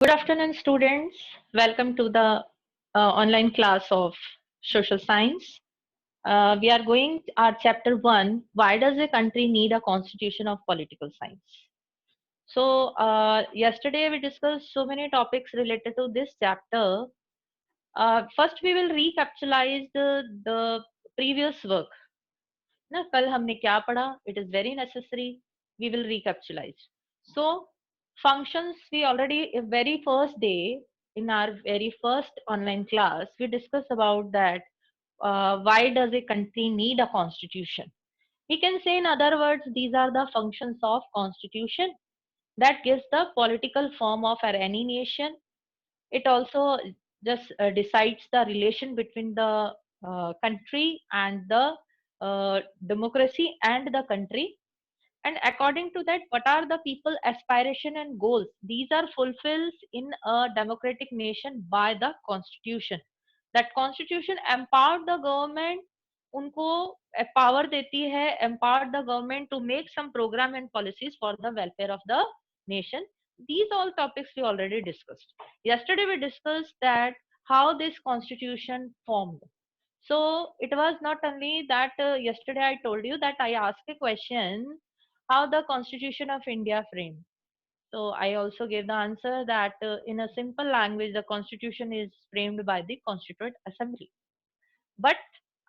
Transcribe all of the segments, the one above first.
Good afternoon, students. Welcome to the online class of social science. We are going our chapter 1. Why does a country need a constitution of political science? So, yesterday we discussed so many topics related to this chapter. First, we will recapitalize the previous work. ना कल हमने क्या पढ़ा? It is very necessary. We will recapitalize. So, functions we already very first day in our very first online class we discussed about that. Why does a country need a constitution? We can say in other words these are the functions of constitution that gives the political form of any nation. It also just decides the relation between the country and the democracy and the country, and according to that what are the people aspiration and goals, these are fulfilled in a democratic nation by the constitution. That constitution empowered the government, उनको power देती है, empowered the government to make some program and policies for the welfare of the nation. These all topics we already discussed. Yesterday we discussed that how this constitution formed. So it was not only that yesterday I told you that I asked a question how the constitution of India framed. So I also gave the answer that in a simple language the constitution is framed by the constituent assembly. But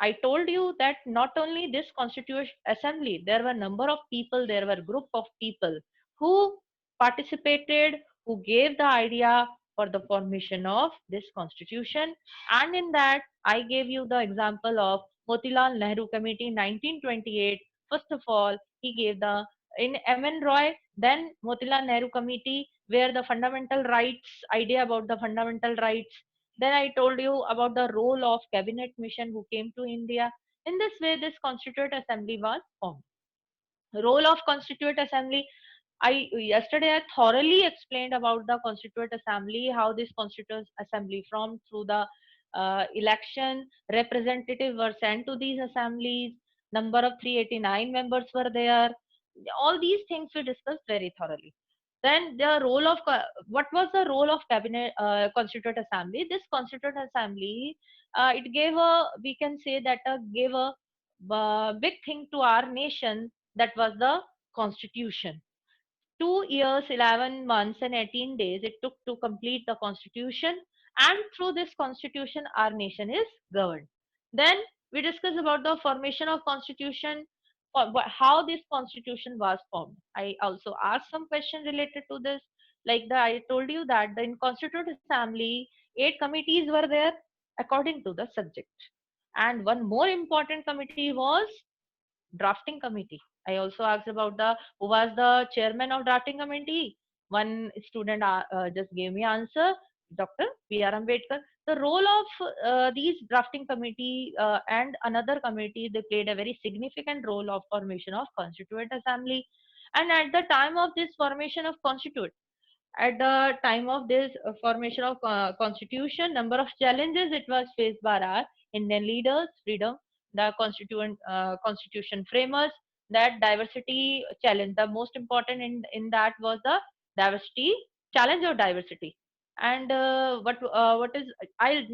I told you that not only this constituent assembly, there were number of people, there were group of people who participated, who gave the idea for the formation of this constitution. And in that, I gave you the example of Motilal Nehru Committee 1928. First of all, he gave the in M.N. Roy, then Motilal Nehru Committee, where the fundamental rights idea about the fundamental rights. Then I told you about the role of cabinet mission who came to India. In this way, this Constituent Assembly was formed. Role of Constituent Assembly. Yesterday I thoroughly explained about the Constituent Assembly, how this Constituent Assembly formed through the election. Representatives were sent to these assemblies. Number of 389 members were there. All these things we discussed very thoroughly. Then the role of what was the role of cabinet Constituent Assembly? This Constituent Assembly, it gave a, we can say that gave a big thing to our nation, that was the constitution. 2 years, 11 months, and 18 days it took to complete the constitution, and through this constitution, our nation is governed. Then we discuss about the formation of constitution, how this constitution was formed. I also asked some question related to this, like I told you that in Constituent Assembly, 8 committees were there according to the subject, and one more important committee was drafting committee. I also asked about the who was the chairman of drafting committee. One student just gave me answer, Dr. B.R. Ambedkar. The role of these drafting committee and another committee, they played a very significant role of formation of Constituent Assembly. And at the time of this formation of Constituent, at the time of this formation of constitution, number of challenges it was faced by our Indian leaders, freedom, the constituent constitution framers, that diversity challenge. The most important in that was the diversity challenge of diversity. And what is I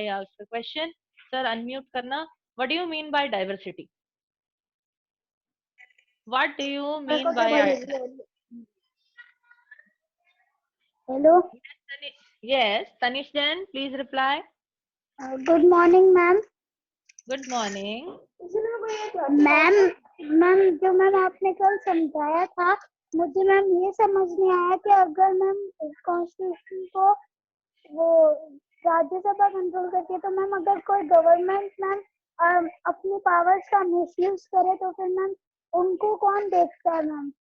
ask the question, sir, unmute karna. What do you mean by diversity? What do you mean by Hello. yes, Tanish Jain, please reply. Good morning, ma'am. Good morning. Ma'am ma'am जो ma'am आपने कल समझाया था, मुझे ma'am ये समझ नहीं आया कि अगर मैम कॉन्स्टिट्यूशन को वो राज्यसभा कंट्रोल करती है, तो मैम अगर कोई गवर्नमेंट मैम अपनी पावर्स का मिसयूज करे तो फिर मैम उनको कौन देखता है मैम?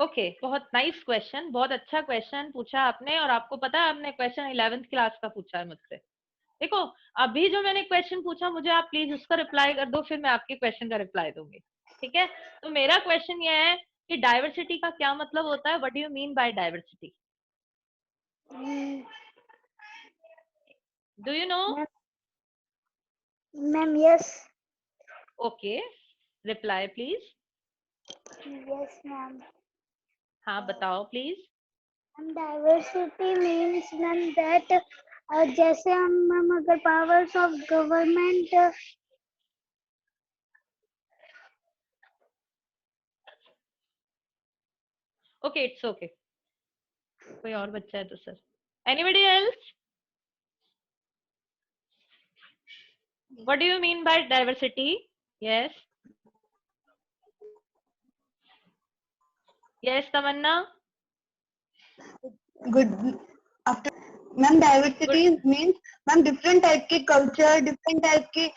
ओके, बहुत नाइस क्वेश्चन, बहुत अच्छा क्वेश्चन पूछा आपने। और आपको पता है आपने क्वेश्चन 11th क्लास का पूछा है मुझसे। देखो, अभी जो मैंने क्वेश्चन पूछा, मुझे आप प्लीज उसका रिप्लाई कर दो, फिर मैं आपके क्वेश्चन का रिप्लाई दूंगी, ठीक है? तो मेरा क्वेश्चन ये है कि डाइवर्सिटी का क्या मतलब होता है? What do you mean by diversity? Do you know? Ma'am yes. Okay, reply please. Yes ma'am. हाँ, बताओ please. Diversity means ma'am that जैसे हम मैम अगर powers of government okay, it's okay. कोई और बच्चा है तो sir, anybody else? What do you mean by diversity? Yes, yes Tamanna. Good after ma'am. Diversity means ma'am different type के culture, different type की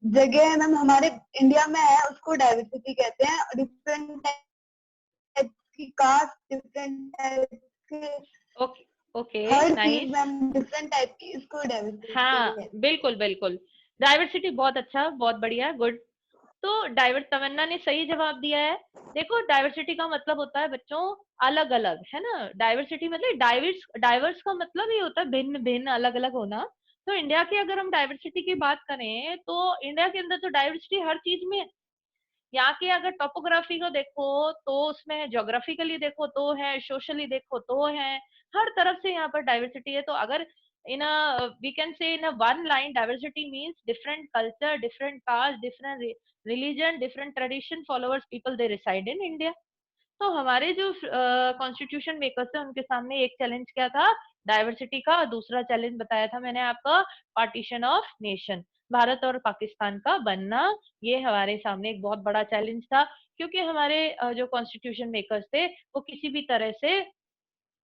जगह है मैम हमारे इंडिया में है, उसको डाइवर्सिटी कहते हैं। डिफरेंट टाइप की कास्ट, डिफरेंट टाइप के ओके ओके, हर चीज नाइस। मैम डिफरेंट टाइप की, इसको डाइवर्सिटी हाँ कहते हैं। बिल्कुल बिल्कुल, डाइवर्सिटी बहुत अच्छा, बहुत बढ़िया, गुड। तो तमन्ना ने सही जवाब दिया है। देखो, डाइवर्सिटी का मतलब होता है बच्चों अलग अलग, है ना। डाइवर्सिटी मतलब डाइवर्स, डाइवर्स का मतलब ही होता है भिन्न भिन्न, अलग अलग होना। तो इंडिया की अगर हम डाइवर्सिटी की बात करें तो इंडिया के अंदर तो डाइवर्सिटी हर चीज में है। यहाँ की अगर टोपोग्राफी को देखो तो उसमें है, ज्योग्राफिकली देखो तो है, सोशली देखो तो है, हर तरफ से यहाँ पर डाइवर्सिटी है। तो अगर in a we can say in a one line, diversity means different culture, different caste, different religion, different tradition followers people they reside in India. तो हमारे जो कॉन्स्टिट्यूशन मेकर्स थे उनके सामने एक चैलेंज क्या था, डाइवर्सिटी का, और दूसरा चैलेंज बताया था मैंने आपका, पार्टीशन ऑफ नेशन, भारत और पाकिस्तान का बनना। ये हमारे सामने एक बहुत बड़ा चैलेंज था, क्योंकि हमारे जो कॉन्स्टिट्यूशन मेकर्स थे वो किसी भी तरह से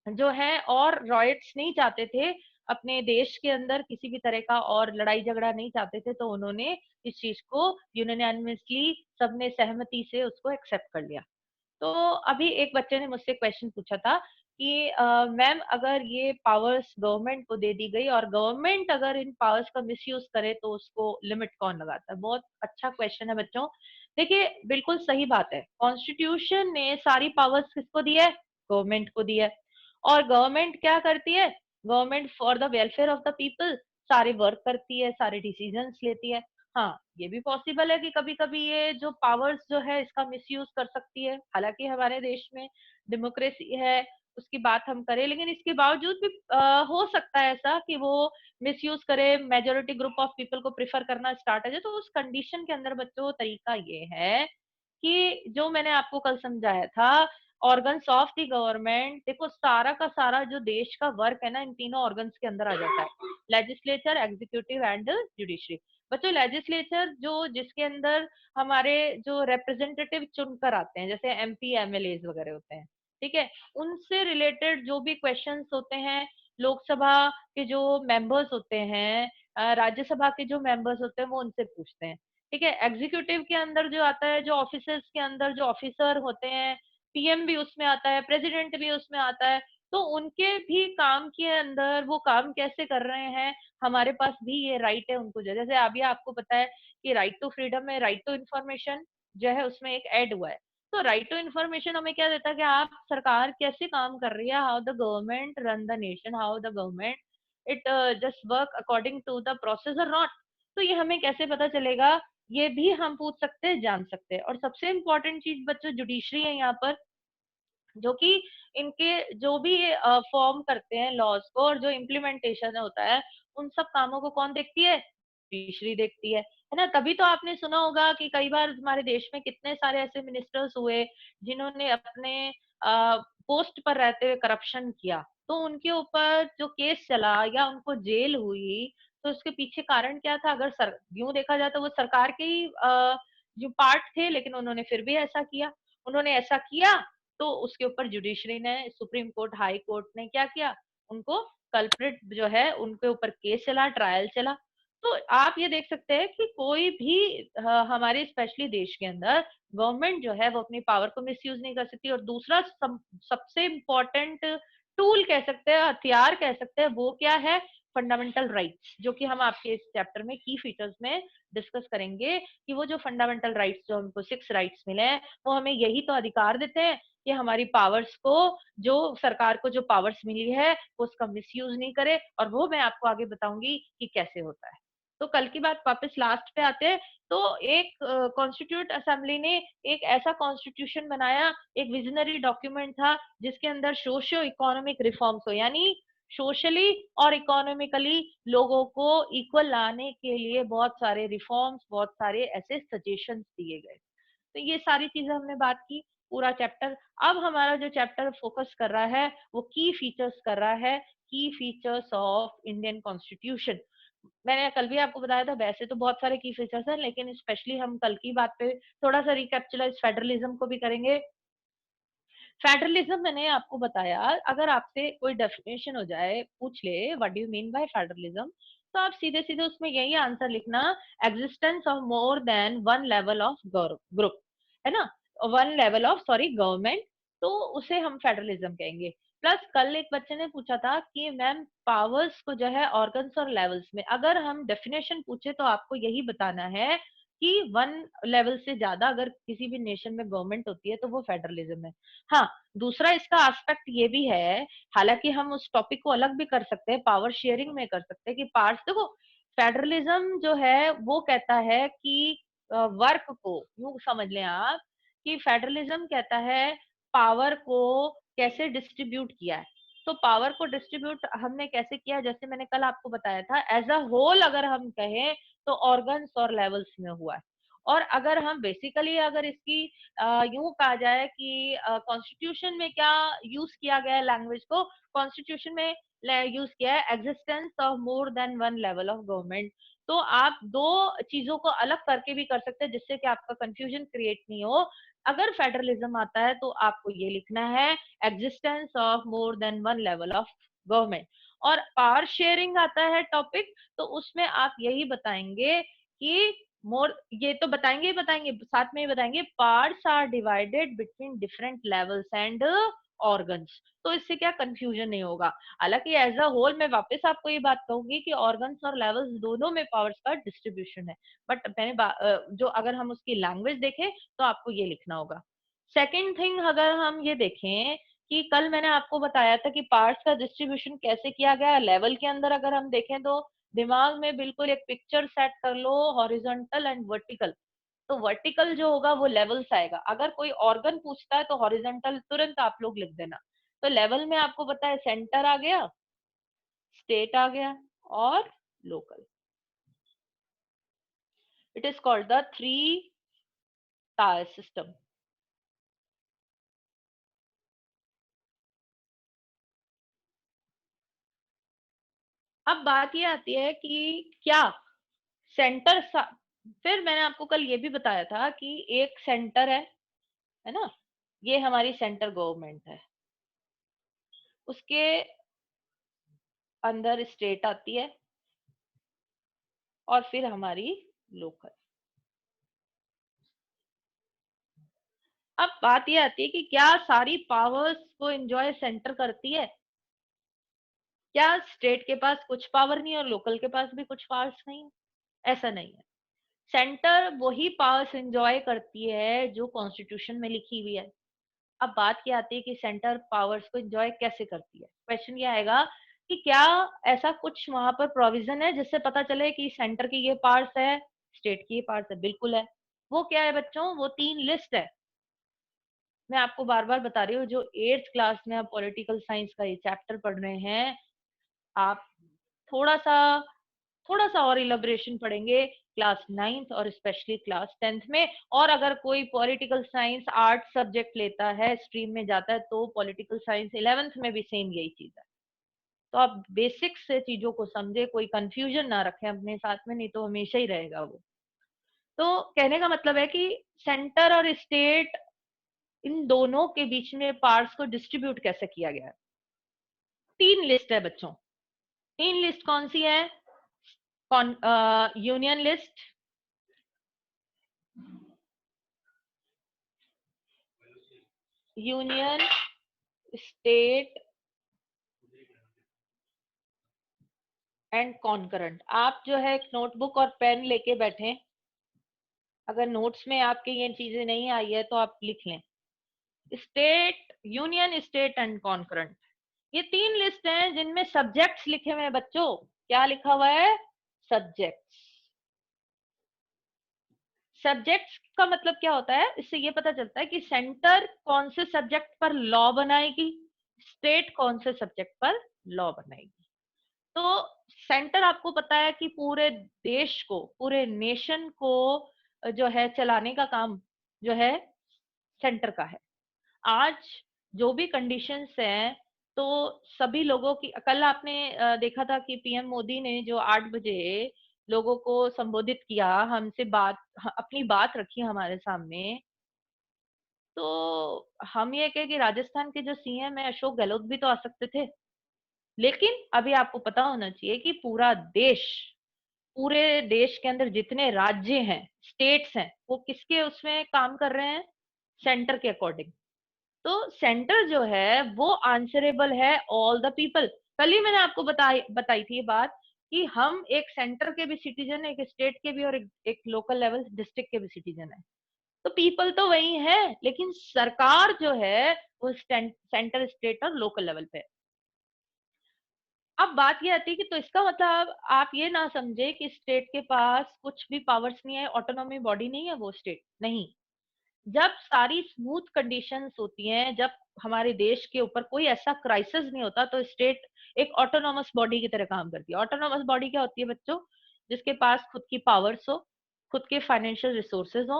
जो है और रॉयट्स नहीं चाहते थे अपने देश के अंदर, किसी भी तरह का और लड़ाई झगड़ा नहीं चाहते थे। तो उन्होंने इस चीज को यूनानिमसली सबने सहमति से उसको एक्सेप्ट कर लिया। तो अभी एक बच्चे ने मुझसे क्वेश्चन पूछा था कि मैम अगर ये पावर्स गवर्नमेंट को दे दी गई और गवर्नमेंट अगर इन पावर्स का मिसयूज करे तो उसको लिमिट कौन लगाता है। बहुत अच्छा क्वेश्चन है बच्चों। देखिए, बिल्कुल सही बात है, कॉन्स्टिट्यूशन ने सारी पावर्स किसको दी है, गवर्नमेंट को दी है। और गवर्नमेंट क्या करती है, government for the welfare of the people सारे वर्क करती है, सारे डिसीजंस लेती है। हाँ, ये भी पॉसिबल है कि कभी कभी ये जो पावर्स जो है इसका मिसयूज कर सकती है। हालांकि हमारे देश में डेमोक्रेसी है, उसकी बात हम करें, लेकिन इसके बावजूद भी हो सकता है ऐसा कि वो मिसयूज करे, मेजोरिटी ग्रुप ऑफ पीपल को प्रिफर करना स्टार्ट हो जाए। तो उस कंडीशन के अंदर बच्चों तरीका ये है कि जो मैंने आपको कल समझाया था, ऑर्गन्स ऑफ द गवर्नमेंट, देखो सारा का सारा जो देश का वर्क है ना इन तीनों ऑर्गन्स के अंदर आ जाता है, लेजिस्लेचर, एग्जीक्यूटिव एंड जुडिशरी। बच्चों, लेजिस्लेचर जो जिसके अंदर हमारे जो रिप्रेजेंटेटिव चुनकर आते हैं, जैसे एमपी एमएलए वगैरह होते हैं, ठीक है, उनसे रिलेटेड जो भी क्वेश्चंस होते हैं, लोकसभा के जो मेंबर्स होते हैं, राज्यसभा के जो मेंबर्स होते हैं वो उनसे पूछते हैं। ठीक है, एग्जीक्यूटिव के अंदर जो आता है, जो ऑफिसर्स के अंदर जो ऑफिसर होते हैं, पीएम भी उसमें आता है, प्रेसिडेंट भी उसमें आता है। तो उनके भी काम के अंदर वो काम कैसे कर रहे हैं, हमारे पास भी ये राइट है उनको, जैसे अभी आपको पता है कि राइट टू फ्रीडम में राइट टू इन्फॉर्मेशन जो है उसमें एक ऐड हुआ है। तो राइट टू इन्फॉर्मेशन हमें क्या देता है कि आप सरकार कैसे काम कर रही है, how the government run the nation, how the government it just work according to the process और नॉट। तो ये हमें कैसे पता चलेगा, ये भी हम पूछ सकते हैं, जान सकते हैं। और सबसे इम्पोर्टेंट चीज बच्चों जुडिशरी है यहाँ पर, जो कि इनके जो भी फॉर्म करते हैं लॉज को और जो इम्प्लीमेंटेशन होता है, उन सब कामों को कौन देखती है, जुडिशरी देखती है ना। तभी तो आपने सुना होगा कि कई बार हमारे देश में कितने सारे ऐसे मिनिस्टर्स हुए जिन्होंने अपने पोस्ट पर रहते हुए करप्शन किया, तो उनके ऊपर जो केस चला या उनको जेल हुई, तो उसके पीछे कारण क्या था। अगर यूं देखा जाए तो वो सरकार के ही जो पार्ट थे, लेकिन उन्होंने फिर भी ऐसा किया। उन्होंने ऐसा किया तो उसके ऊपर जुडिशरी ने, सुप्रीम कोर्ट, हाई कोर्ट ने क्या किया, उनको कल्प्रिट जो है उनके ऊपर केस चला, ट्रायल चला। तो आप ये देख सकते हैं कि कोई भी हमारे स्पेशली देश के अंदर गवर्नमेंट जो है वो अपनी पावर को मिसयूज नहीं कर सकती। और दूसरा सबसे इम्पोर्टेंट टूल कह सकते हैं, हथियार कह सकते हैं, वो क्या है, फंडामेंटल राइट्स, जो कि हम आपके इस चैप्टर में की फीचर्स में डिस्कस करेंगे कि वो जो फंडामेंटल राइट्स जो हमको 6 राइट्स मिले हैं, वो हमें यही तो अधिकार देते हैं कि हमारी पावर्स को, जो सरकार को जो पावर्स मिली है वो उसका मिसयूज नहीं करे। और वो मैं आपको आगे बताऊंगी कि कैसे होता है। तो कल की बात वापस लास्ट पे आते हैं। तो एक कॉन्स्टिट्यूट असेंबली ने एक ऐसा कॉन्स्टिट्यूशन बनाया, एक विजनरी डॉक्यूमेंट था जिसके अंदर सोशियो इकोनॉमिक रिफॉर्म्स हो, यानी सोशली और इकोनॉमिकली लोगों को इक्वल लाने के लिए बहुत सारे रिफॉर्म्स, बहुत सारे ऐसे सजेशंस दिए गए। तो ये सारी चीजें हमने बात की, पूरा चैप्टर। अब हमारा जो चैप्टर फोकस कर रहा है वो की फीचर्स कर रहा है, की फीचर्स ऑफ इंडियन कॉन्स्टिट्यूशन। मैंने कल भी आपको बताया था, वैसे तो बहुत सारे की फीचर्स हैं, लेकिन स्पेशली हम कल की बात पे थोड़ा सा रिकैप्चुलाइज फेडरलिज्म को भी करेंगे। फेडरलिज्म मैंने आपको बताया, अगर आपसे कोई डेफिनेशन हो जाए, पूछ ले what do you mean bye federalism, तो आप सीधे सीधे उसमें यही आंसर लिखना, existence of more than one level of group, है ना, one level of sorry government, तो उसे हम फेडरलिज्म कहेंगे। प्लस कल एक बच्चे ने पूछा था कि मैम पावर्स को जो है ऑर्गन्स और लेवल्स में, अगर हम डेफिनेशन पूछे तो आपको यही बताना है कि वन लेवल से ज्यादा अगर किसी भी नेशन में गवर्नमेंट होती है तो वो फेडरलिज्म है। हाँ, दूसरा इसका एस्पेक्ट ये भी है, हालांकि हम उस टॉपिक को अलग भी कर सकते हैं, पावर शेयरिंग में कर सकते हैं कि पार्ट्स, देखो फेडरलिज्म जो है वो कहता है कि वर्क को यूं समझ लें आप कि फेडरलिज्म कहता है पावर को कैसे डिस्ट्रीब्यूट किया है। तो पावर को डिस्ट्रीब्यूट हमने कैसे किया, जैसे मैंने कल आपको बताया था, एज अ होल अगर हम कहें तो ऑर्गन्स और लेवल्स में हुआ है। और अगर हम बेसिकली अगर इसकी यूं कहा जाए कि कॉन्स्टिट्यूशन में क्या यूज किया गया है लैंग्वेज को, कॉन्स्टिट्यूशन में यूज किया है existence of more than one level of government. तो आप दो चीजों को अलग करके भी कर सकते हैं जिससे कि आपका कंफ्यूजन क्रिएट नहीं हो। अगर फेडरलिज्म आता है तो आपको ये लिखना है existence of more than one level of government. और पावर शेयरिंग आता है टॉपिक, तो उसमें आप यही बताएंगे कि मोर, ये तो बताएंगे ही बताएंगे, साथ में ही बताएंगे parts are divided between different levels and organs, तो इससे क्या कंफ्यूजन नहीं होगा। हालांकि एज अ होल मैं वापस आपको ये बात कहूंगी कि ऑर्गन्स और लेवल्स दोनों में पावर्स का डिस्ट्रीब्यूशन है, बट मैंने जो अगर हम उसकी लैंग्वेज देखें तो आपको ये लिखना होगा। सेकेंड थिंग अगर हम ये देखें कि कल मैंने आपको बताया था कि पार्ट्स का डिस्ट्रीब्यूशन कैसे किया गया लेवल के अंदर, अगर हम देखें तो दिमाग में बिल्कुल एक पिक्चर सेट कर लो, हॉरिजॉन्टल एंड वर्टिकल। तो वर्टिकल जो होगा वो लेवल्स आएगा, अगर कोई ऑर्गन पूछता है तो हॉरिजॉन्टल तुरंत आप लोग लिख देना। तो लेवल में आपको पता है सेंटर आ गया, स्टेट आ गया और local. It is called the three tier system. अब बात ये आती है कि क्या सेंटर, फिर मैंने आपको कल ये भी बताया था कि एक सेंटर है ना, ये हमारी सेंटर गवर्नमेंट है, उसके अंदर स्टेट आती है और फिर हमारी लोकल। अब बात ये आती है कि क्या सारी पावर्स को एंजॉय सेंटर करती है, क्या स्टेट के पास कुछ पावर नहीं और लोकल के पास भी कुछ पावर्स नहीं, ऐसा नहीं है। सेंटर वही पावर्स एंजॉय करती है जो कॉन्स्टिट्यूशन में लिखी हुई है। अब बात क्या आती है कि सेंटर पावर्स को एंजॉय कैसे करती है, क्वेश्चन ये आएगा कि क्या ऐसा कुछ वहां पर प्रोविजन है जिससे पता चले कि सेंटर की ये पार्ट्स है, स्टेट की ये पार्ट्स है, बिल्कुल है। वो क्या है बच्चों, वो 3 लिस्ट है। मैं आपको बार बार बता रही हूँ, जो 8th क्लास में आप पॉलिटिकल साइंस का ये चैप्टर पढ़ रहे हैं, आप थोड़ा सा थोड़ा सा और इलेबोरेशन पढ़ेंगे क्लास 9th और स्पेशली क्लास 10th में। और अगर कोई पॉलिटिकल साइंस आर्ट सब्जेक्ट लेता है, स्ट्रीम में जाता है, तो पॉलिटिकल साइंस 11th में भी सेम यही चीज है। तो आप बेसिक्स से चीजों को समझे, कोई कंफ्यूजन ना रखें अपने साथ में, नहीं तो हमेशा ही रहेगा वो। तो कहने का मतलब है कि सेंटर और स्टेट, इन दोनों के बीच में पार्ट्स को डिस्ट्रीब्यूट कैसे किया गया है। 3 लिस्ट है बच्चों। 3 लिस्ट कौन सी है, union list, union, state and concurrent. आप जो है एक नोटबुक और पेन लेके बैठे, अगर नोट्स में आपके ये चीजें नहीं आई है तो आप लिख लें, state, union, state and concurrent. ये 3 लिस्ट हैं जिनमें सब्जेक्ट्स लिखे हुए हैं बच्चों। क्या लिखा हुआ है, सब्जेक्ट्स। सब्जेक्ट्स का मतलब क्या होता है, इससे ये पता चलता है कि सेंटर कौन से सब्जेक्ट पर लॉ बनाएगी, स्टेट कौन से सब्जेक्ट पर लॉ बनाएगी। तो सेंटर आपको पता है कि पूरे देश को, पूरे नेशन को जो है चलाने का काम जो है सेंटर का है। आज जो भी कंडीशंस हैं, तो सभी लोगों की, कल आपने देखा था कि पीएम मोदी ने जो 8 बजे लोगों को संबोधित किया, हमसे बात, अपनी बात रखी हमारे सामने। तो हम ये कहे कि राजस्थान के जो सीएम है अशोक गहलोत भी तो आ सकते थे, लेकिन अभी आपको पता होना चाहिए कि पूरा देश, पूरे देश के अंदर जितने राज्य हैं, स्टेट्स हैं, वो किसके उसमें काम कर रहे हैं, सेंटर के अकॉर्डिंग। तो सेंटर जो है वो आंसरेबल है ऑल द पीपल। कल ही मैंने आपको बताई थी ये बात कि हम एक सेंटर के भी सिटीजन है, एक स्टेट के भी, और एक लोकल लेवल डिस्ट्रिक्ट के भी सिटीजन है। तो पीपल तो वही है, लेकिन सरकार जो है वो सेंटर, स्टेट और लोकल लेवल पे है। अब बात ये आती है कि तो इसका मतलब आप ये ना समझे कि स्टेट के पास कुछ भी पावर्स नहीं है, ऑटोनॉमी बॉडी नहीं है वो स्टेट, नहीं। जब सारी स्मूथ कंडीशंस होती हैं, जब हमारे देश के ऊपर कोई ऐसा क्राइसिस नहीं होता, तो स्टेट एक ऑटोनॉमस बॉडी की तरह काम करती है। ऑटोनॉमस बॉडी क्या होती है बच्चों? जिसके पास खुद की पावर्स हो, खुद के फाइनेंशियल रिसोर्सेज हो,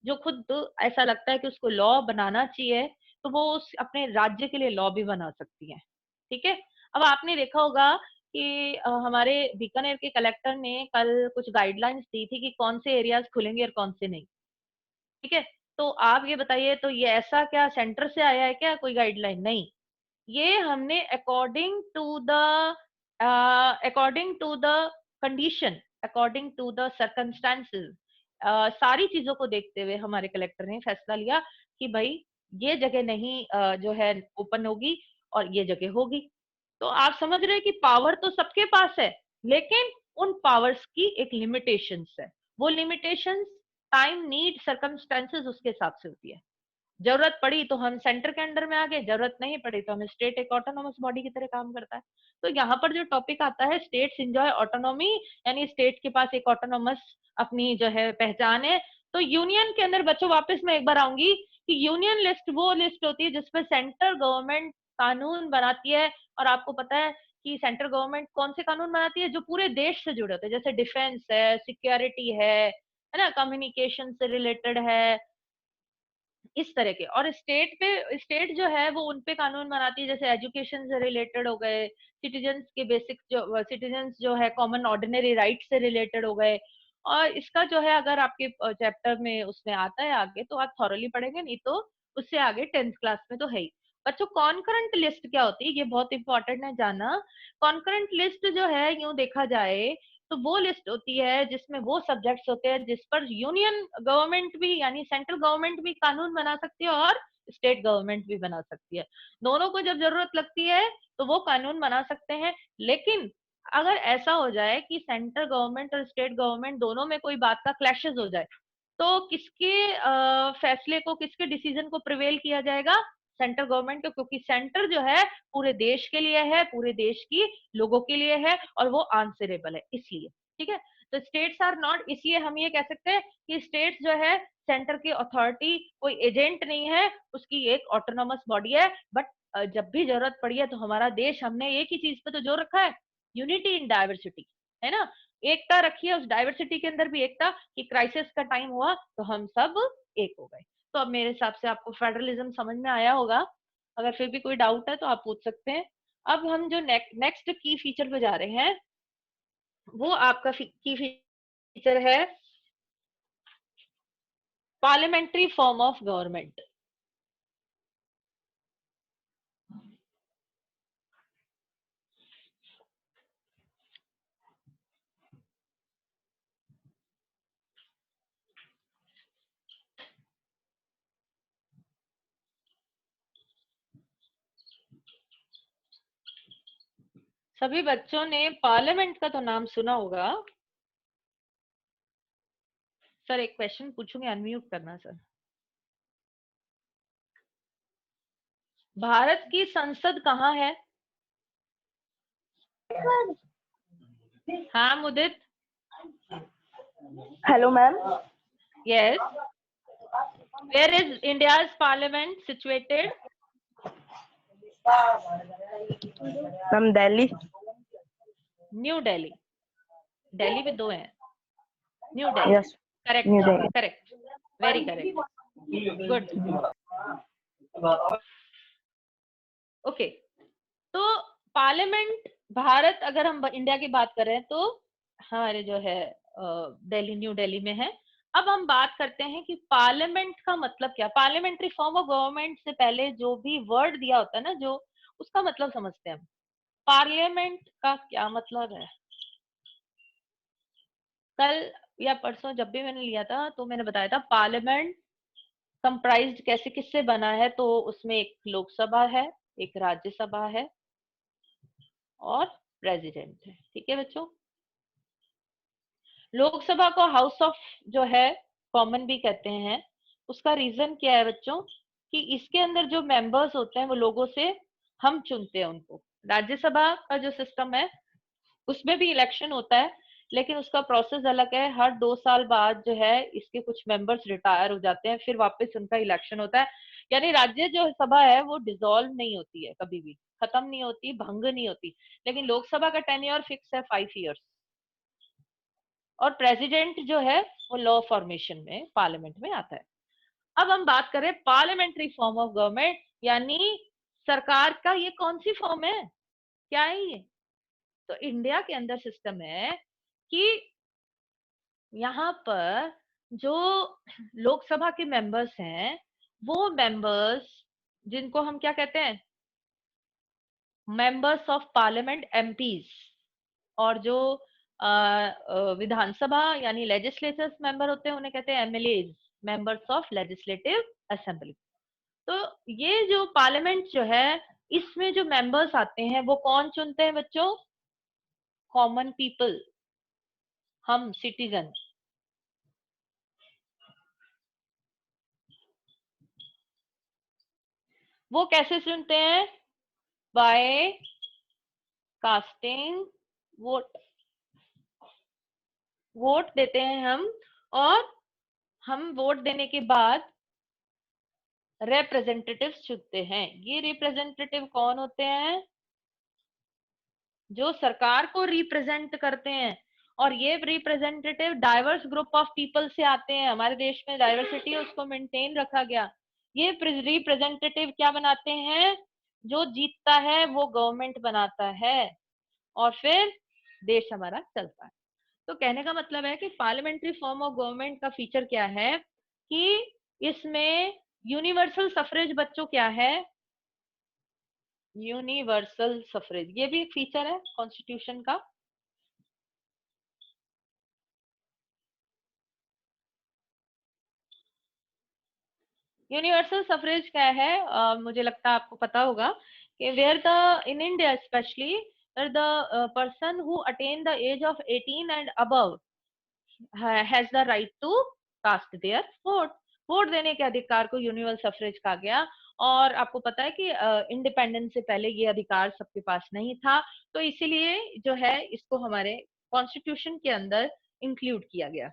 जो खुद ऐसा लगता है कि उसको लॉ बनाना चाहिए, तो वो उस अपने राज्य के लिए लॉ भी बना सकती है। ठीक है। अब आपने देखा होगा कि हमारे बीकानेर के कलेक्टर ने कल कुछ गाइडलाइंस दी थी कि कौन से एरियाज खुलेंगे और कौन से नहीं। ठीक है। तो आप ये बताइए, तो ये ऐसा क्या सेंटर से आया है क्या कोई गाइडलाइन? नहीं, ये हमने according to the condition, according to the circumstances, सारी चीजों को देखते हुए हमारे कलेक्टर ने फैसला लिया कि भाई ये जगह नहीं जो है ओपन होगी और ये जगह होगी। तो आप समझ रहे हैं कि पावर तो सबके पास है, लेकिन उन पावर्स की एक लिमिटेशंस है। वो लिमिटेशंस टाइम, नीड, सर्कमस्टेंसेस उसके हिसाब से होती है। जरूरत पड़ी तो हम सेंटर के अंडर में आ गए, जरूरत नहीं पड़ी तो हम स्टेट एक ऑटोनोमस बॉडी की तरह काम करता है। तो यहाँ पर जो टॉपिक आता है स्टेट्स एंजॉय ऑटोनॉमी, यानी स्टेट के पास एक ऑटोनोमस अपनी जो है पहचान है। तो यूनियन के अंदर बच्चों वापस मैं एक बार आऊंगी कि यूनियन लिस्ट वो लिस्ट होती है जिसपे सेंट्रल गवर्नमेंट कानून बनाती है। और आपको पता है कि सेंट्रल गवर्नमेंट कौन से कानून बनाती है? जो पूरे देश से जुड़े होते हैं, जैसे डिफेंस है, सिक्योरिटी है ना, कम्युनिकेशन से रिलेटेड है, इस तरह के। और स्टेट जो है वो उन पे कानून बनाती है, जैसे एजुकेशन से रिलेटेड हो गए, सिटीजन्स के बेसिक जो सिटीजन्स जो है कॉमन ऑर्डिनरी राइट से रिलेटेड हो गए। और इसका जो है अगर आपके चैप्टर में उसमें आता है आगे तो आप थॉरली पढ़ेंगे, नहीं तो उससे आगे 10th क्लास में तो है ही। बच्चों कॉन्करेंट लिस्ट क्या होती है, ये बहुत इंपॉर्टेंट है जानना। कॉन्करेंट लिस्ट जो है यूं देखा जाए तो वो लिस्ट होती है जिसमें वो सब्जेक्ट्स होते हैं जिस पर यूनियन गवर्नमेंट भी, यानी सेंट्रल गवर्नमेंट भी कानून बना सकती है और स्टेट गवर्नमेंट भी बना सकती है। दोनों को जब जरूरत लगती है तो वो कानून बना सकते हैं। लेकिन अगर ऐसा हो जाए कि सेंट्रल गवर्नमेंट और स्टेट गवर्नमेंट दोनों में कोई बात का क्लैशेस हो जाए, तो किसके फैसले को, किसके डिसीजन को प्रिवेल किया जाएगा? सेंट्रल गवर्नमेंट को, क्योंकि सेंटर जो है पूरे देश के लिए है, पूरे देश की लोगों के लिए है और वो आंसरेबल है, इसलिए। ठीक है। तो स्टेट्स आर नॉट, इसलिए हम ये कह सकते हैं कि स्टेट्स जो है सेंटर की अथॉरिटी कोई एजेंट नहीं है, उसकी एक ऑटोनोमस बॉडी है। बट जब भी जरूरत पड़ी है तो हमारा देश, हमने एक ही चीज पे तो जोर रखा है, यूनिटी इन डायवर्सिटी, है ना। एकता रखी है, उस डायवर्सिटी के अंदर भी एकता, कि क्राइसिस का टाइम हुआ तो हम सब एक हो गए। तो अब मेरे हिसाब से आपको फेडरलिज्म समझ में आया होगा। अगर फिर भी कोई डाउट है तो आप पूछ सकते हैं। अब हम जो नेक्स्ट की फीचर पे जा रहे हैं, वो आपका की फीचर है पार्लियामेंट्री फॉर्म ऑफ गवर्नमेंट। सभी बच्चों ने पार्लियामेंट का तो नाम सुना होगा। सर एक क्वेश्चन पूछूंगी, अनम्यूट करना सर। भारत की संसद कहाँ है? हाँ Mudit. Hello ma'am. Yes. Where is India's parliament situated? Ma'am Delhi. New Delhi. Delhi में 2 हैं। New Delhi. Yes, correct new Delhi. Correct, very correct, good. Okay, तो पार्लियामेंट भारत, अगर हम इंडिया की बात करें तो हमारे जो है दिल्ली, न्यू दिल्ली में है। अब हम बात करते हैं कि पार्लियामेंट का मतलब क्या। पार्लियामेंट्री फॉर्म ऑफ गवर्नमेंट से पहले जो भी वर्ड दिया होता है ना, जो उसका मतलब समझते हैं हम। पार्लियामेंट का क्या मतलब है? कल या परसों जब भी मैंने लिया था तो मैंने बताया था पार्लियामेंट कंप्राइज्ड कैसे किससे बना है। तो उसमें एक लोकसभा है, एक राज्यसभा है और प्रेसिडेंट है। ठीक है बच्चों। लोकसभा को हाउस ऑफ जो है कॉमन भी कहते हैं। उसका रीजन क्या है बच्चों? कि इसके अंदर जो मेंबर्स होते हैं वो लोगों से हम चुनते हैं उनको। राज्यसभा का जो सिस्टम है उसमें भी इलेक्शन होता है, लेकिन उसका प्रोसेस अलग है। हर 2 साल बाद जो है इसके कुछ मेंबर्स रिटायर हो जाते हैं, फिर वापस उनका इलेक्शन होता है। यानी राज्य जो सभा है वो डिसॉल्व नहीं होती है, कभी भी खत्म नहीं होती, भंग नहीं होती। लेकिन लोकसभा का टेन्योर फिक्स है 5 इयर्स। और प्रेसिडेंट जो है वो लॉ फॉर्मेशन में पार्लियामेंट में आता है। अब हम बात करें पार्लियामेंट्री फॉर्म ऑफ गवर्नमेंट, यानी सरकार का ये कौन सी फॉर्म है, क्या है ये? तो इंडिया के अंदर सिस्टम है कि यहाँ पर जो लोकसभा के मेंबर्स हैं वो मेंबर्स, जिनको हम क्या कहते हैं, मेंबर्स ऑफ पार्लियामेंट, एमपीज। और जो विधानसभा यानी लेजिस्लेचर्स मेंबर होते हैं उन्हें कहते हैं MLAs, members of legislative assembly. तो ये जो पार्लियामेंट जो है इसमें जो मेंबर्स आते हैं वो कौन चुनते हैं बच्चों? कॉमन पीपल, हम सिटीजन। वो कैसे चुनते हैं? Bye casting vote. वोट देते हैं हम, और हम वोट देने के बाद रिप्रेजेंटेटिव्स चुनते हैं। ये रिप्रेजेंटेटिव कौन होते हैं? जो सरकार को रिप्रेजेंट करते हैं। और ये representative diverse group of people से आते हैं। हमारे देश में डाइवर्सिटी है, उसको मेंटेन रखा गया। ये रिप्रेजेंटेटिव क्या बनाते हैं? जो जीतता है वो गवर्नमेंट बनाता है और फिर देश हमारा चलता है। तो कहने का मतलब है कि पार्लियामेंट्री फॉर्म ऑफ गवर्नमेंट का फीचर क्या है कि इसमें यूनिवर्सल सफरेज बच्चों क्या है? यूनिवर्सल सफरेज, ये भी एक फीचर है कॉन्स्टिट्यूशन का। यूनिवर्सल सफरेज क्या है? मुझे लगता है आपको पता होगा कि where the in India specially the person who attain the age of 18 and above has the right to cast their vote. Vote देने के अधिकार को यूनिवर्सल सफरेज कहा गया। और आपको पता है कि इंडिपेंडेंस से पहले ये अधिकार सबके पास नहीं था, तो इसीलिए जो है इसको हमारे कॉन्स्टिट्यूशन के अंदर इंक्लूड किया गया।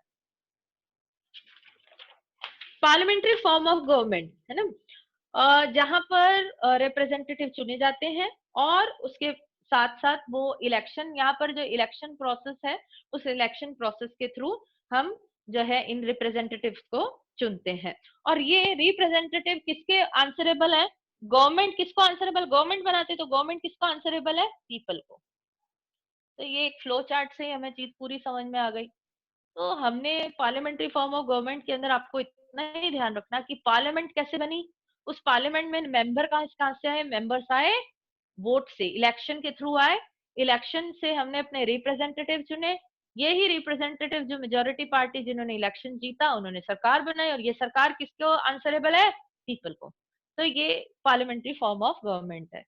पार्लियामेंट्री फॉर्म ऑफ गवर्नमेंट है ना, जहां पर रिप्रेजेंटेटिव चुने जाते हैं और उसके साथ साथ वो इलेक्शन, यहाँ पर जो इलेक्शन प्रोसेस है उस इलेक्शन प्रोसेस के थ्रू हम जो है इन रिप्रेजेंटेटिव्स को चुनते हैं। और ये रिप्रेजेंटेटिव किसके आंसरेबल है? गवर्नमेंट किसको आंसरेबल? गवर्नमेंट बनाते तो गवर्नमेंट किसको आंसरेबल है? पीपल को। तो ये एक फ्लो चार्ट से हमें चीज पूरी समझ में आ गई। तो हमने पार्लियामेंट्री फॉर्म ऑफ गवर्नमेंट के अंदर आपको इतना ही ध्यान रखना कि पार्लियामेंट कैसे बनी। उस पार्लियामेंट में मेंबर कहाँ से आए? मेंबर्स आए वोट से, इलेक्शन के थ्रू आए। इलेक्शन से हमने अपने रिप्रेजेंटेटिव चुने। यही रिप्रेजेंटेटिव जो मेजोरिटी पार्टी जिन्होंने इलेक्शन जीता उन्होंने सरकार बनाई, और ये सरकार किसको आंसरेबल है? पीपल को। तो ये पार्लियामेंट्री फॉर्म ऑफ गवर्नमेंट है।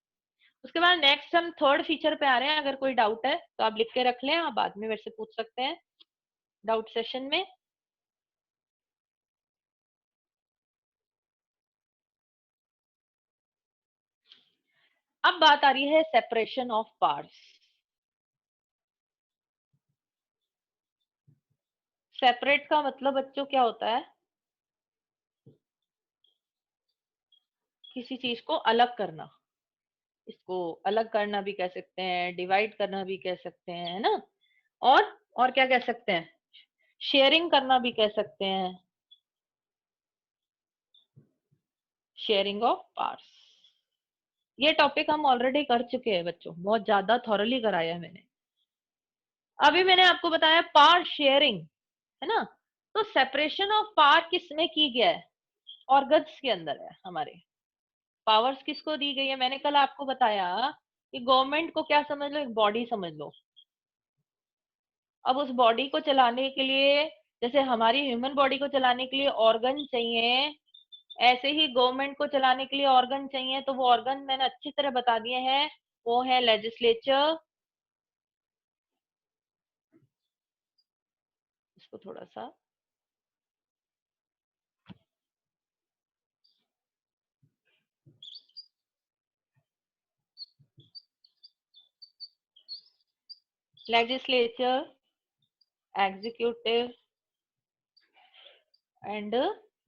उसके बाद नेक्स्ट हम थर्ड फीचर पे आ रहे हैं। अगर कोई डाउट है तो आप लिख के रख लें, आप बाद में मेरे से पूछ सकते हैं डाउट सेशन में। अब बात आ रही है सेपरेशन ऑफ पावर्स। सेपरेट का मतलब बच्चों क्या होता है? किसी चीज को अलग करना, इसको अलग करना भी कह सकते हैं, डिवाइड करना भी कह सकते हैं, है ना? और क्या कह सकते हैं? शेयरिंग करना भी कह सकते हैं, शेयरिंग ऑफ पार्ट्स। ये टॉपिक हम ऑलरेडी कर चुके हैं बच्चों, बहुत ज्यादा थॉरली कराया है मैंने। अभी मैंने आपको बताया पार्ट शेयरिंग, है ना? तो सेपरेशन ऑफ पार्ट किसमें की गया है? ऑर्गन्स के अंदर है हमारे। पावर्स किसको दी गई है? मैंने कल आपको बताया कि गवर्नमेंट को क्या समझ लो, एक बॉडी समझ लो। अब उस बॉडी को चलाने के लिए, जैसे हमारी ह्यूमन बॉडी को चलाने के लिए ऑर्गन चाहिए, ऐसे ही गवर्नमेंट को चलाने के लिए ऑर्गन चाहिए। तो वो ऑर्गन मैंने अच्छी तरह बता दिए हैं, वो है लेजिस्लेचर। इसको थोड़ा सा लेजिस्लेचर, एग्जीक्यूटिव एंड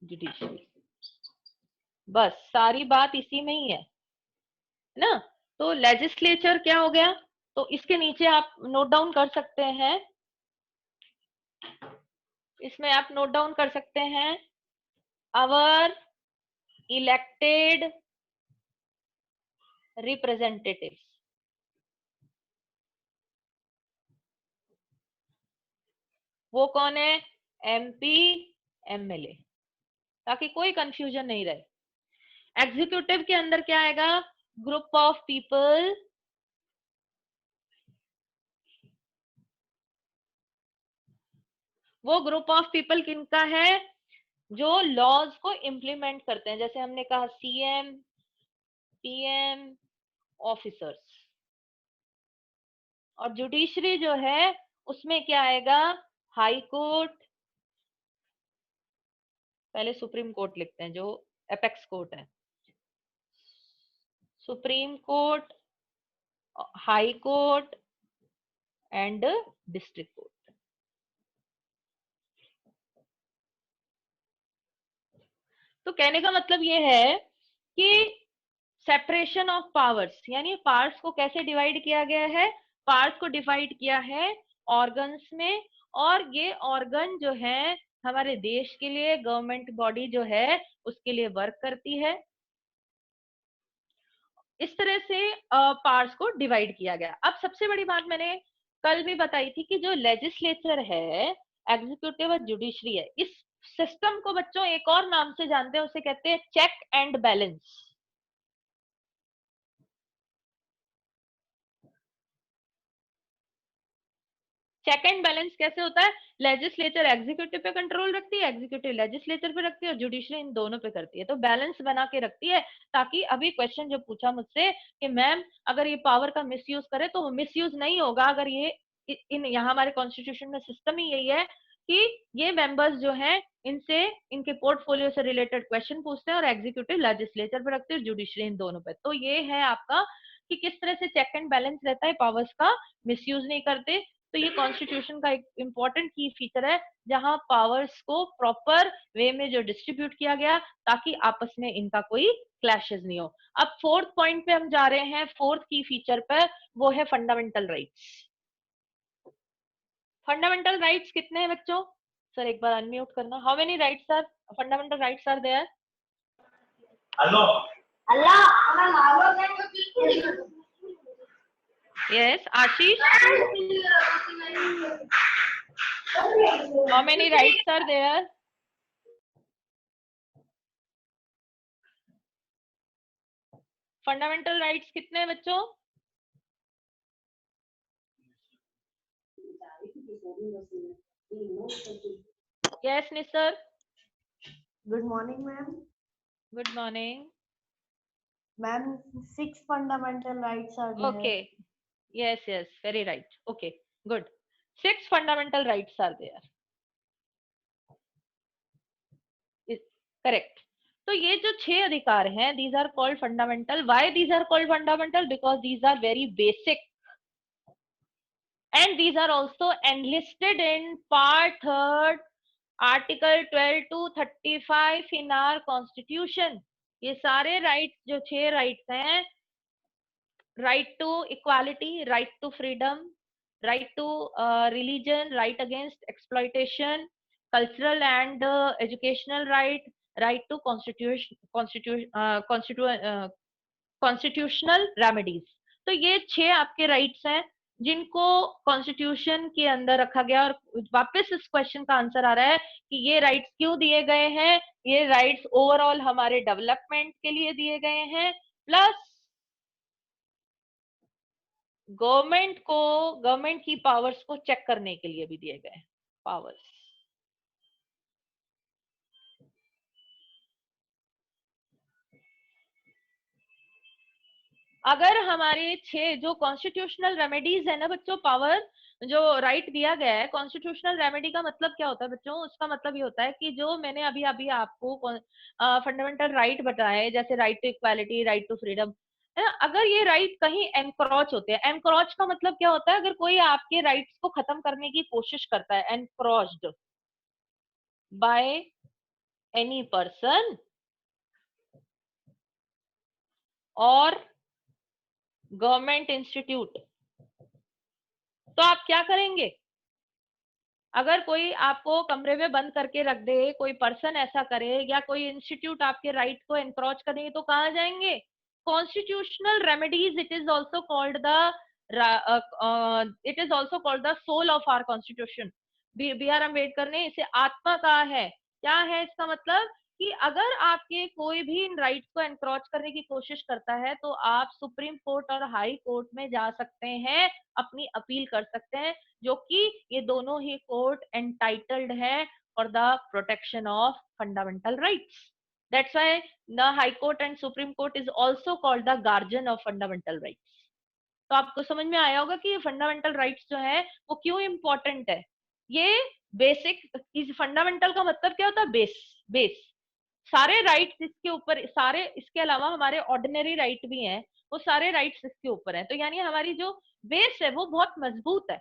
जुडिशरी। बस सारी बात इसी में ही है ना? तो लेजिस्लेचर क्या हो गया? तो इसके नीचे आप नोट डाउन कर सकते हैं, इसमें आप नोट डाउन कर सकते हैं, आवर इलेक्टेड रिप्रेजेंटेटिव्स। वो कौन है? एमपी, एमएलए, ताकि कोई कंफ्यूजन नहीं रहे। एग्जीक्यूटिव के अंदर क्या आएगा? ग्रुप ऑफ पीपल वो ग्रुप ऑफ पीपल किनका है? जो लॉज को इम्प्लीमेंट करते हैं, जैसे हमने कहा सीएम, पीएम, ऑफिसर्स। और जुडिशरी जो है उसमें क्या आएगा? हाई कोर्ट, पहले सुप्रीम कोर्ट लिखते हैं जो एपेक्स कोर्ट है, supreme court, high court and district court. तो कहने का मतलब ये है कि सेपरेशन ऑफ पावर्स, यानी पार्ट्स को कैसे डिवाइड किया गया है? पार्ट्स को डिवाइड किया है ऑर्गन्स में, और ये ऑर्गन जो है हमारे देश के लिए, गवर्नमेंट बॉडी जो है उसके लिए वर्क करती है। इस तरह से पार्ट्स को डिवाइड किया गया। अब सबसे बड़ी बात मैंने कल भी बताई थी कि जो लेजिस्लेचर है, एग्जीक्यूटिव और जुडिशरी है, इस सिस्टम को बच्चों एक और नाम से जानते हैं, उसे कहते हैं check and balance. Check and balance कैसे होता है? लेजिस्लेचर एग्जीक्यूटिव पे कंट्रोल रखती है, एग्जीक्यूटिव लेजिस्लेचर पे रखती है, और जुडिशरी इन दोनों पे करती है। तो बैलेंस बना के रखती है, ताकि अभी क्वेश्चन जो पूछा मुझसे कि मैम अगर ये पावर का मिसयूज करे तो मिसयूज नहीं होगा। अगर ये इन यहाँ हमारे कॉन्स्टिट्यूशन में सिस्टम ही यही है कि ये मेंबर्स जो हैं इनसे, इनके पोर्टफोलियो से रिलेटेड क्वेश्चन पूछते हैं, और एग्जीक्यूटिव लेजिस्लेचर पे रखते हैं, जुडिशरी इन दोनों पे। तो ये है आपका कि किस तरह से चेक एंड बैलेंस रहता है, पावर्स का मिसयूज नहीं करते। तो ये कॉन्स्टिट्यूशन का एक इम्पोर्टेंट की फीचर है, जहां पावर्स को प्रॉपर वे में जो डिस्ट्रीब्यूट किया गया, ताकि आपस में इनका कोई क्लैशेस नहीं हो। अब फोर्थ पॉइंट पे हम जा रहे हैं, फोर्थ की फीचर पर, वो है फंडामेंटल राइट्स। फंडामेंटल राइट्स कितने हैं बच्चों? सर एक बार अनम्यूट करना। How many rights are, fundamental rights are there? Hello Yes, Ashish. How many rights are there? Fundamental rights कितने हैं बच्चों? Yes, Nisar. Good morning, ma'am. Good morning. Ma'am, 6 fundamental rights are there. Okay. Yes, yes, very right. Okay, good. 6 fundamental rights are there. Correct. तो ये जो 6 अधिकार हैं, these are called fundamental. Why these are called fundamental? Because these are very basic and these are also enlisted in part 3 article 12 to 35 in our constitution. ये सारे rights जो 6 rights हैं, right to equality, right to freedom, right to religion, right against exploitation, cultural and educational right, right to constitutional remedies. तो ये 6 आपके rights हैं जिनको constitution के अंदर रखा गया, और वापस इस क्वेश्चन का आंसर आ रहा है कि ये राइट्स क्यों दिए गए हैं. ये राइट्स ओवरऑल हमारे डेवलपमेंट के लिए दिए गए हैं, प्लस गवर्नमेंट की पावर्स को चेक करने के लिए भी दिए गए हैं पावर्स. अगर हमारे 6 जो कॉन्स्टिट्यूशनल रेमेडीज है ना बच्चों, पावर जो राइट दिया गया है, कॉन्स्टिट्यूशनल रेमेडी का मतलब क्या होता है बच्चों? उसका मतलब ये होता है कि जो मैंने अभी अभी आपको फंडामेंटल राइट बताए, जैसे right to equality, right to freedom, है ना, अगर ये राइट कहीं एनक्रोच होते हैं, एनक्रोच का मतलब क्या होता है? अगर कोई आपके राइट्स को खत्म करने की कोशिश करता है, एनक्रोच्ड बाय एनी पर्सन और गवर्नमेंट इंस्टीट्यूट, तो आप क्या करेंगे? अगर कोई आपको कमरे में बंद करके रख दे, कोई पर्सन ऐसा करे, या कोई इंस्टीट्यूट आपके राइट को एनक्रोच करेंगे, तो कहाँ जाएंगे? Constitutional remedies, it is also called the soul of our constitution. B R Ambedkar ने इसे आत्मा कहा है. क्या है इसका मतलब? कि अगर आपके कोई भी इन राइट्स को एनक्रोच करने की कोशिश करता है, तो आप सुप्रीम कोर्ट और हाई कोर्ट में जा सकते हैं, अपनी अपील कर सकते हैं, जो कि ये दोनों ही कोर्ट एंटाइटल्ड है for the protection of fundamental rights. That's why the high court and supreme court is also called the guardian of fundamental rights. तो आपको समझ में आया होगा कि ये फंडामेंटल राइट्स जो है वो क्यों इंपॉर्टेंट है. ये बेसिक, इस फंडामेंटल का मतलब क्या होता है? बेस. सारे राइट्स इसके ऊपर, सारे इसके अलावा हमारे ऑर्डिनरी राइट भी हैं, वो सारे राइट्स इसके ऊपर हैं. तो यानी हमारी जो बेस है वो बहुत मजबूत है,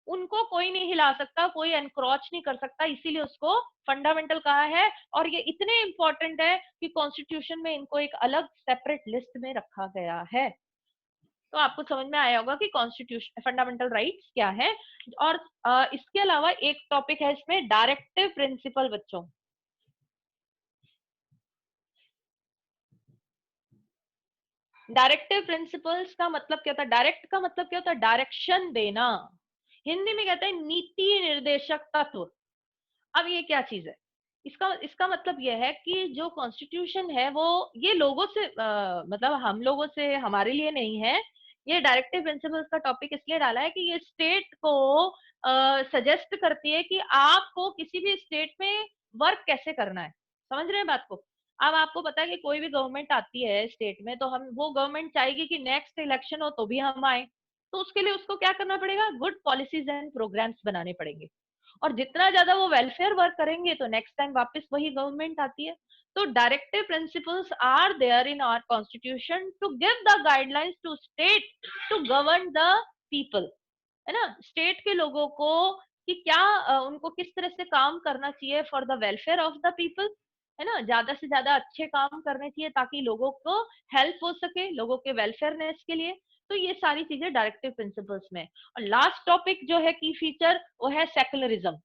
उनको कोई नहीं हिला सकता, कोई एनक्रोच नहीं कर सकता, इसीलिए उसको फंडामेंटल कहा है. और ये इतने इंपॉर्टेंट है कि कॉन्स्टिट्यूशन में इनको एक अलग सेपरेट लिस्ट में रखा गया है. तो आपको समझ में आया होगा कि कॉन्स्टिट्यूशन फंडामेंटल राइट्स क्या है. और इसके अलावा एक टॉपिक है इसमें, डायरेक्टिव प्रिंसिपल. बच्चों, डायरेक्टिव प्रिंसिपल्स का मतलब क्या होता है? डायरेक्ट का मतलब क्या होता है? डायरेक्शन देना. हिंदी में कहते हैं नीति निर्देशक तत्व. अब ये क्या चीज है? इसका मतलब यह है कि जो कॉन्स्टिट्यूशन है वो ये लोगों से मतलब हम लोगों से, हमारे लिए नहीं है. ये डायरेक्टिव प्रिंसिपल्स का टॉपिक इसलिए डाला है कि ये स्टेट को सजेस्ट करती है कि आपको किसी भी स्टेट में वर्क कैसे करना है. समझ रहे हैं बात को? अब आपको पता है कि कोई भी गवर्नमेंट आती है स्टेट में, तो हम वो गवर्नमेंट चाहेगी कि नेक्स्ट इलेक्शन हो तो भी हम आए, तो उसके लिए उसको क्या करना पड़ेगा? गुड पॉलिसीज एंड प्रोग्राम्स बनाने पड़ेंगे. और जितना ज्यादा वो वेलफेयर वर्क करेंगे, तो नेक्स्ट टाइम वापस वही गवर्नमेंट आती है. तो directive principles are there in our constitution to give the guidelines to state to govern the people, है ना, स्टेट के लोगों को, कि क्या उनको किस तरह से काम करना चाहिए for the welfare of the people, है ना, ज्यादा से ज्यादा अच्छे काम करने चाहिए ताकि लोगों को हेल्प हो सके, लोगों के वेलफेयरनेस के लिए. तो ये सारी चीजें डायरेक्टिव प्रिंसिपल्स में. और लास्ट टॉपिक जो है की फीचर, वो है सेकुलरिज्म.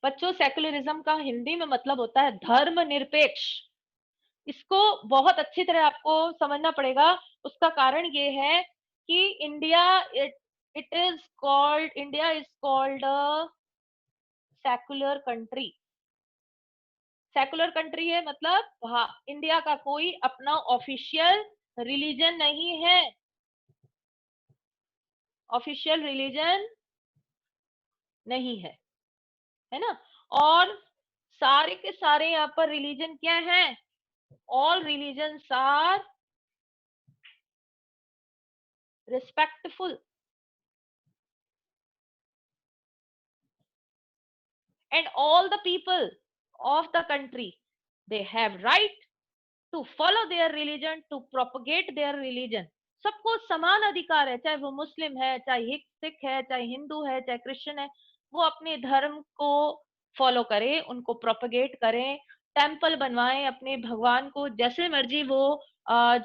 बच्चों, सेकुलरिज्म का हिंदी में मतलब होता है धर्मनिरपेक्ष. इसको बहुत अच्छी तरह आपको समझना पड़ेगा. उसका कारण ये है कि India is called a secular country. Secular country है मतलब वहां इंडिया का कोई अपना ऑफिशियल रिलीजन नहीं है. ऑफिशियल रिलीजन नहीं है ना. और सारे के सारे यहाँ पर रिलीजन क्या है? All religions are respectful and all the people of the country, they have right to follow their religion, to propagate their religion. सबको समान अधिकार है, चाहे वो मुस्लिम है, चाहे सिख है, चाहे हिंदू है, चाहे क्रिश्चियन है, वो अपने धर्म को फॉलो करें, उनको प्रोपगेट करें, टेम्पल बनवाएं, अपने भगवान को जैसे मर्जी वो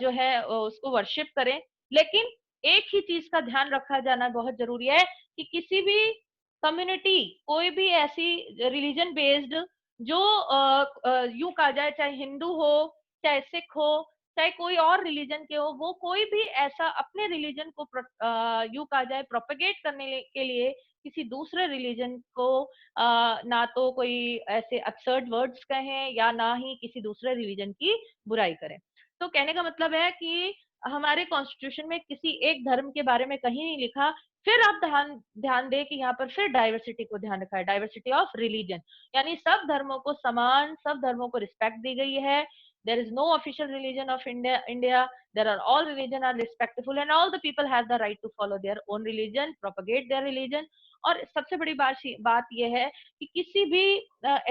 जो है उसको वर्शिप करें। लेकिन एक ही चीज का ध्यान रखा जाना बहुत जरूरी है कि किसी भी कम्युनिटी, कोई भी ऐसी रिलीजन बेस्ड जो यूं कहा जाए, चाहे हिंदू हो, चाहे सिख हो, चाहे कोई और रिलीजन के हो, वो कोई भी ऐसा अपने रिलीजन को यूं कहा जाए प्रोपेगेट करने के लिए किसी दूसरे रिलीजन को ना तो कोई ऐसे absurd वर्ड्स कहें या ना ही किसी दूसरे रिलीजन की बुराई करें। तो कहने का मतलब है कि हमारे कॉन्स्टिट्यूशन में किसी एक धर्म के बारे में कहीं नहीं लिखा। फिर आप ध्यान दें कि यहाँ पर फिर डाइवर्सिटी को ध्यान रखा है, डाइवर्सिटी ऑफ रिलीजन, यानी सब धर्मों को समान, सब धर्मों को रिस्पेक्ट दी गई है। There is no official religion of India. There are all religion are respectful and all the people have the right to follow their own religion, propagate their religion. और सबसे बड़ी बात यह है कि किसी भी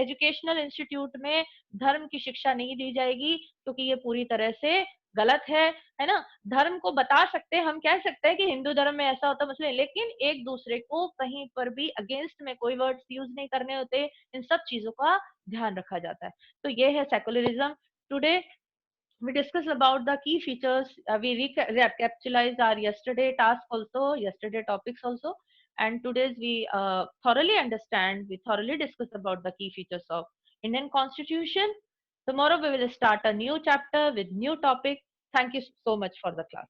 एजुकेशनल इंस्टीट्यूट में धर्म की शिक्षा नहीं दी जाएगी, क्योंकि ये पूरी तरह से गलत है ना। धर्म को बता सकते हैं, हम कह सकते हैं कि हिंदू धर्म में ऐसा होता मुस्लिम, लेकिन एक दूसरे को कहीं पर भी अगेंस्ट में कोई वर्ड्स यूज नहीं करने होते। इन सब चीजों का ध्यान रखा जाता है। तो ये है secularism. Today we discussed about the key features. We recapitalized our yesterday task also, yesterday topics also, and today's we thoroughly understand, we thoroughly discussed about the key features of Indian Constitution. Tomorrow we will start a new chapter with new topic. Thank you so much for the class.